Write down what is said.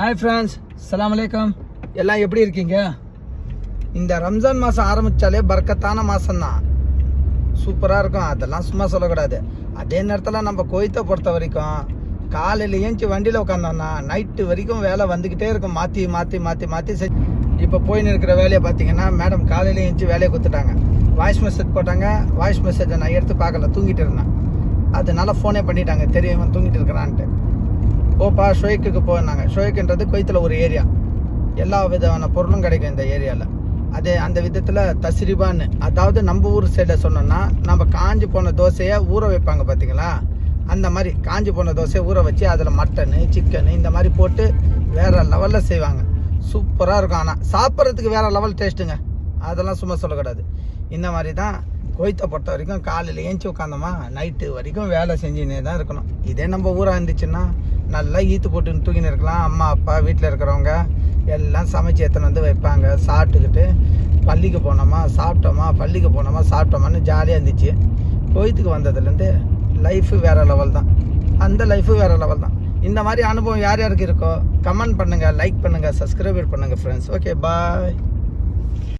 Hi friends, அஸ்ஸலாமு அலைக்கும். எல்லாம் எப்படி இருக்கீங்க? இந்த ரம்ஜான் மாதம் ஆரம்பித்தாலே பர்க்கத்தான மாதம்தான், சூப்பராக இருக்கும். அதெல்லாம் சும்மா சொல்லக்கூடாது. அதே நேரத்தில் நம்ம கோயத்தை பொறுத்த வரைக்கும் காலையில் ஏஞ்சி வண்டியில் உட்காந்தோம்னா நைட்டு வரைக்கும் வேலை வந்துக்கிட்டே இருக்கும். மாற்றி மாற்றி மாற்றி மாற்றி இப்போ போயின்னு இருக்கிற வேலையை பார்த்தீங்கன்னா, மேடம் காலையில் ஏஞ்சி வேலையை கொடுத்துட்டாங்க. வாய்ஸ் மெசேஜ் போட்டாங்க. வாய்ஸ் மெசேஜை நான் எடுத்து பார்க்கல, தூங்கிட்டு இருந்தேன். அதனால ஃபோனே பண்ணிட்டாங்க, தெரியும் தூங்கிட்டு இருக்கிறான்ட்டு. ஓப்பா ஷோய்க்கு போனாங்க. ஷோய்க்குன்றது குவைத்தில் ஒரு ஏரியா, எல்லா விதமான பொருளும் கிடைக்கும் இந்த ஏரியாவில். அதே அந்த விதத்தில் தஸ்ரிபான்னு, அதாவது நம்ம ஊர் சைடில் சொன்னோன்னா நம்ம காஞ்சி போன தோசையை ஊற வைப்பாங்க பார்த்தீங்களா, அந்த மாதிரி காஞ்சி போன தோசையை ஊற வச்சு அதில் மட்டனு சிக்கனு இந்த மாதிரி போட்டு வேறு லெவலில் செய்வாங்க. சூப்பராக இருக்கும். ஆனால் சாப்பிட்றதுக்கு வேறு லெவல் டேஸ்ட்டுங்க, அதெல்லாம் சும்மா சொல்லக்கூடாது. இந்த மாதிரி தான் குவைத்தை பொறுத்த வரைக்கும் காலையில் ஏஞ்சி உட்காந்தோமா நைட்டு வரைக்கும் வேலை செஞ்சுன்னே தான் இருக்கணும். இதே நம்ம ஊராக இருந்துச்சுன்னா நல்லா ஈத்து போட்டுன்னு தூக்கின்னு இருக்கலாம். அம்மா அப்பா வீட்டில் இருக்கிறவங்க எல்லாம் சமைச்சு எடுத்துன்னு வந்து வைப்பாங்க. சாப்பிட்டுக்கிட்டு பள்ளிக்கு போனோமா சாப்பிட்டோமா, பள்ளிக்கு போனோமா சாப்பிட்டோமான்னு ஜாலியாக இருந்துச்சு. குவைத்துக்கு வந்ததுலேருந்து லைஃபு வேறு லெவல் தான். அந்த லைஃபு வேறு லெவல் தான். இந்த மாதிரி அனுபவம் யார் யாருக்கு இருக்கோ கமெண்ட் பண்ணுங்கள், லைக் பண்ணுங்கள், சப்ஸ்கிரைப் பண்ணுங்கள் ஃப்ரெண்ட்ஸ். ஓகே, பாய்.